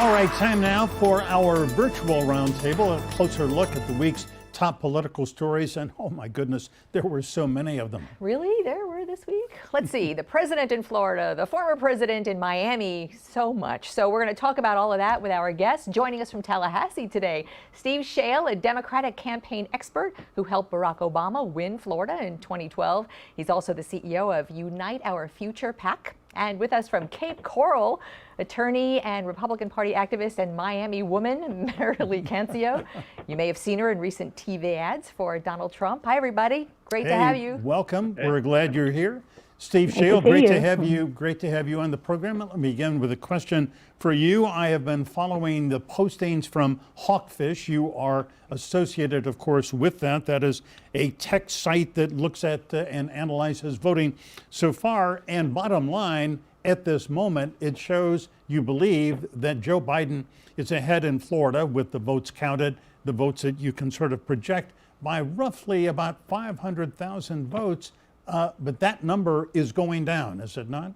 All right, time now for our virtual roundtable, a closer look at the week's top political stories. And oh my goodness, there were so many of them. Really? There were this week? Let's see. The president in Florida, the former president in Miami, so much. So we're going to talk about all of that with our guest. Joining us from Tallahassee today, Steve Schale, a Democratic campaign expert who helped Barack Obama win Florida in 2012. He's also the CEO of Unite Our Future PAC. And with us from Cape Coral, attorney and Republican Party activist and Miami woman, Marili Cancio. You may have seen her in recent TV ads for Donald Trump. Hi, everybody. Great to have you. Welcome. We're glad you're here. Steve Schale, great to have you. Great to have you on the program. Let me begin with a question for you. I have been following the postings from Hawkfish. You are associated, of course, with that. That is a tech site that looks at and analyzes voting so far. And bottom line, at this moment, it shows you believe that Joe Biden is ahead in Florida with the votes counted, the votes that you can sort of project by roughly about 500,000 votes. But that number is going down, is it not?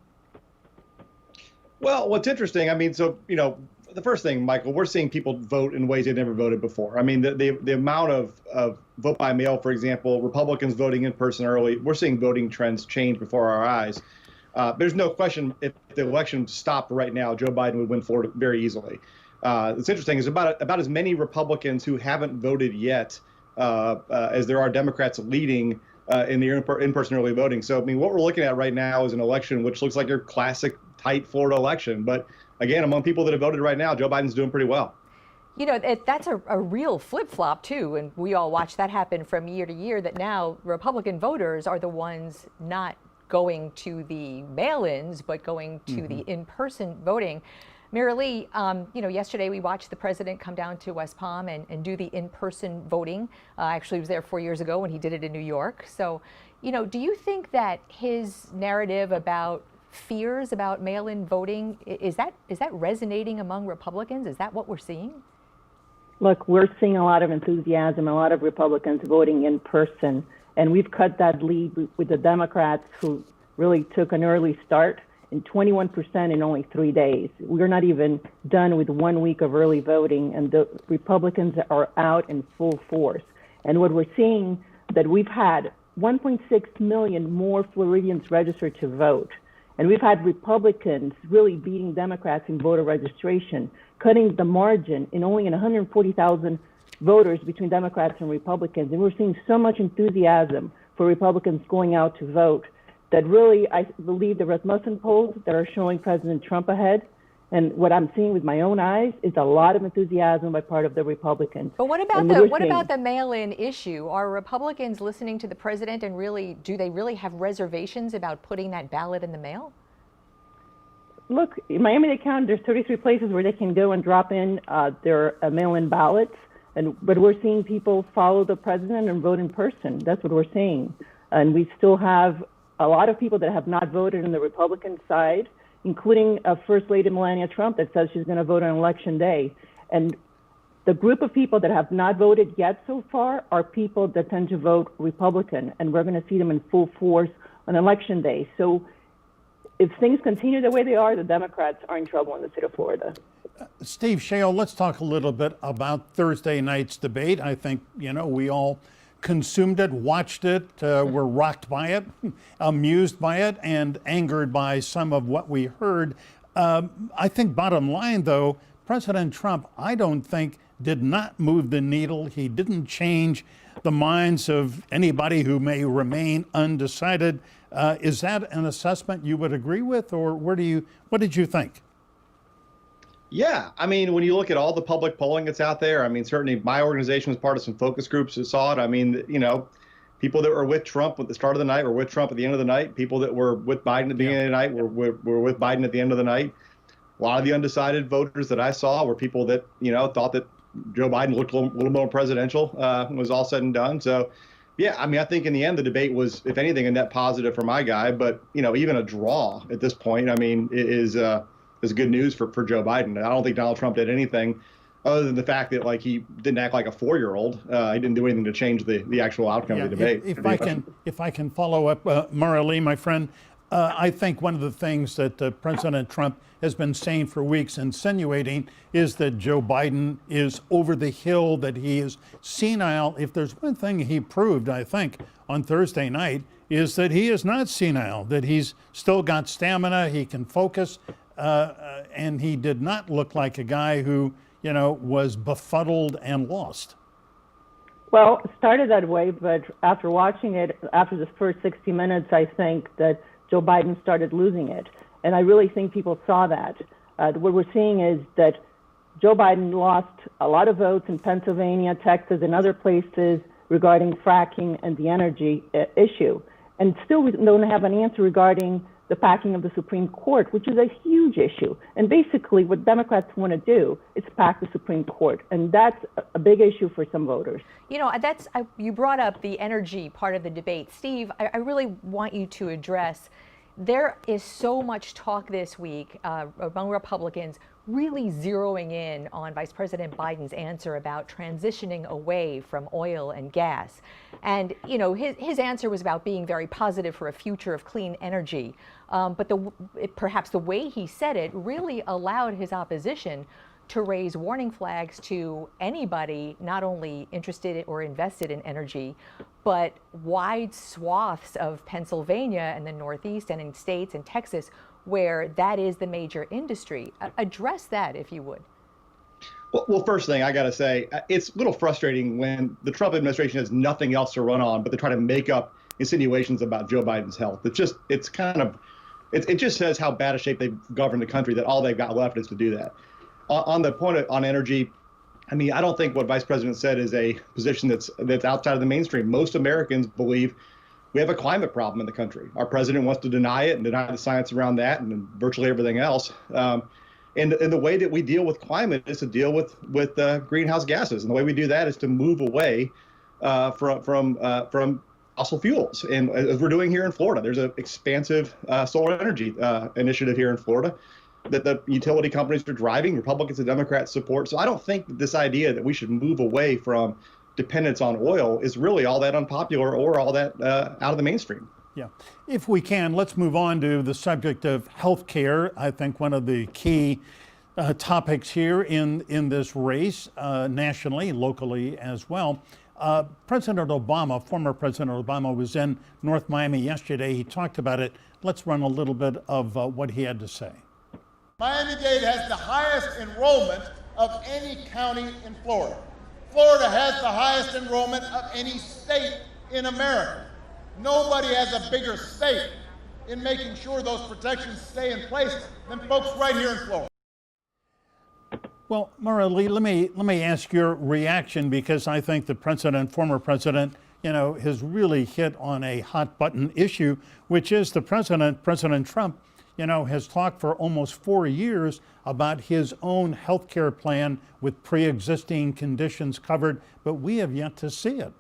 Well, what's interesting, I mean, so, you know, the first thing, Michael, we're seeing people vote in ways they've never voted before. I mean, the amount of vote by mail, for example, Republicans voting in person early, we're seeing voting trends change before our eyes. There's no question if the election stopped right now, Joe Biden would win Florida very easily. What's interesting is about as many Republicans who haven't voted yet as there are Democrats leading in the in-person early voting. So, I mean, what we're looking at right now is an election which looks like your classic tight Florida election. But again, among people that have voted right now, Joe Biden's doing pretty well. You know, that's a real flip-flop, too. And we all watch that happen from year to year, that now Republican voters are the ones not going to the mail-ins, but going to the in-person voting. Marili, you know, yesterday we watched the president come down to West Palm and do the in-person voting. Actually, he was there 4 years ago when he did it in New York. So, you know, do you think that his narrative about fears about mail-in voting, is that resonating among Republicans? Is that what we're seeing? Look, we're seeing a lot of enthusiasm, a lot of Republicans voting in person. And we've cut that lead with the Democrats, who really took an early start, in 21% in only 3 days. We're not even done with 1 week of early voting, and the Republicans are out in full force. And what we're seeing, that we've had 1.6 million more Floridians registered to vote. And we've had Republicans really beating Democrats in voter registration, cutting the margin in only 140,000 voters between Democrats and Republicans. And we're seeing so much enthusiasm for Republicans going out to vote that really, I believe the Rasmussen polls that are showing President Trump ahead, and what I'm seeing with my own eyes is a lot of enthusiasm by part of the Republicans. But what about the mail-in issue? Are Republicans listening to the president, and really, do they really have reservations about putting that ballot in the mail? Look, in Miami-Dade County, there's 33 places where they can go and drop in their mail-in ballots, but we're seeing people follow the president and vote in person. That's what we're seeing, and we still have a lot of people that have not voted on the Republican side, including First Lady Melania Trump, that says she's going to vote on Election Day. And the group of people that have not voted yet so far are people that tend to vote Republican, and we're going to see them in full force on Election Day. So if things continue the way they are, the Democrats are in trouble in the state of Florida. Steve Schale, let's talk a little bit about Thursday night's debate. I think, you know, we all consumed it, watched it, were rocked by it, amused by it, and angered by some of what we heard. I think bottom line, though, President Trump, I don't think, did not move the needle. He didn't change the minds of anybody who may remain undecided. Is that an assessment you would agree with, or what did you think? Yeah, I mean, when you look at all the public polling that's out there, I mean, certainly my organization was part of some focus groups that saw it. I mean, you know, people that were with Trump at the start of the night were with Trump at the end of the night. People that were with Biden at the beginning of the night were with Biden at the end of the night. A lot of the undecided voters that I saw were people that, you know, thought that Joe Biden looked a little more presidential when it was all said and done. So, yeah, I mean, I think in the end, the debate was, if anything, a net positive for my guy. But, you know, even a draw at this point, I mean, is good news for Joe Biden. I don't think Donald Trump did anything other than the fact that, like, he didn't act like a 4-year-old. He didn't do anything to change the actual outcome of the debate. If I can follow up, Marili, my friend, I think one of the things that President Trump has been saying for weeks, insinuating, is that Joe Biden is over the hill, that he is senile. If there's one thing he proved, I think, on Thursday night, is that he is not senile, that he's still got stamina, he can focus, and he did not look like a guy who, was befuddled and lost. Well, it started that way, but after watching it, after the first 60 minutes, I think that Joe Biden started losing it. And I really think people saw that. What we're seeing is that Joe Biden lost a lot of votes in Pennsylvania, Texas, and other places regarding fracking and the energy issue. And still we don't have an answer regarding the packing of the Supreme Court, which is a huge issue. And basically what Democrats want to do is pack the Supreme Court. And that's a big issue for some voters. You brought up the energy part of the debate. Steve, I really want you to address, there is so much talk this week among Republicans really zeroing in on Vice President Biden's answer about transitioning away from oil and gas. And, his answer was about being very positive for a future of clean energy. But perhaps the way he said it really allowed his opposition to raise warning flags to anybody not only interested or invested in energy, but wide swaths of Pennsylvania and the Northeast and in states and Texas where that is the major industry. Address that, if you would. Well, first thing I got to say, it's a little frustrating when the Trump administration has nothing else to run on, but they try to make up insinuations about Joe Biden's health. It just says how bad a shape they've governed the country, that all they've got left is to do that. On the point on energy, I mean, I don't think what Vice President said is a position that's outside of the mainstream. Most Americans believe we have a climate problem in the country. Our president wants to deny it and deny the science around that and virtually everything else. And the way that we deal with climate is to deal with greenhouse gases. And the way we do that is to move away from fossil fuels. And as we're doing here in Florida, there's an expansive solar energy initiative here in Florida that the utility companies are driving, Republicans and Democrats support. So I don't think that this idea that we should move away from dependence on oil is really all that unpopular or all that out of the mainstream. Yeah. If we can, let's move on to the subject of health care. I think one of the key topics here in this race, nationally, locally as well. President Obama, former President Obama, was in North Miami yesterday. He talked about it. Let's run a little bit of what he had to say. Miami-Dade has the highest enrollment of any county in Florida. Florida has the highest enrollment of any state in America. Nobody has a bigger stake in making sure those protections stay in place than folks right here in Florida. Well, Marili, let me ask your reaction, because I think the president, former president, has really hit on a hot button issue, which is President Trump, has talked for almost 4 years about his own health care plan with pre-existing conditions covered, but we have yet to see it.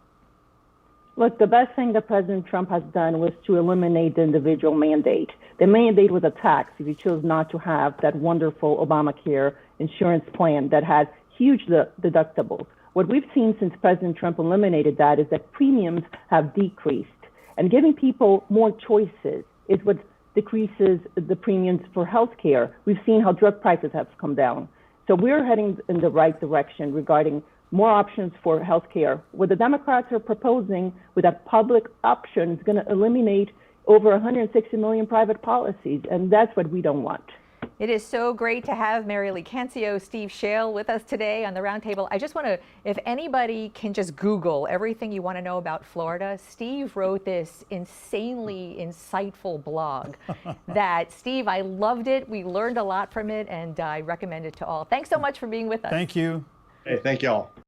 Look, the best thing that President Trump has done was to eliminate the individual mandate. The mandate was a tax if you chose not to have that wonderful Obamacare insurance plan that had huge deductibles. What we've seen since President Trump eliminated that is that premiums have decreased. And giving people more choices is what decreases the premiums for health care. We've seen how drug prices have come down. So we're heading in the right direction regarding more options for health care. What the Democrats are proposing with that public option is going to eliminate over 160 million private policies, and that's what we don't want. It is so great to have Marili Cancio, Steve Schale with us today on the roundtable. I just want to, if anybody can just Google everything you want to know about Florida, Steve wrote this insanely insightful blog that, Steve, I loved it. We learned a lot from it, and I recommend it to all. Thanks so much for being with us. Thank you. Hey, thank you all.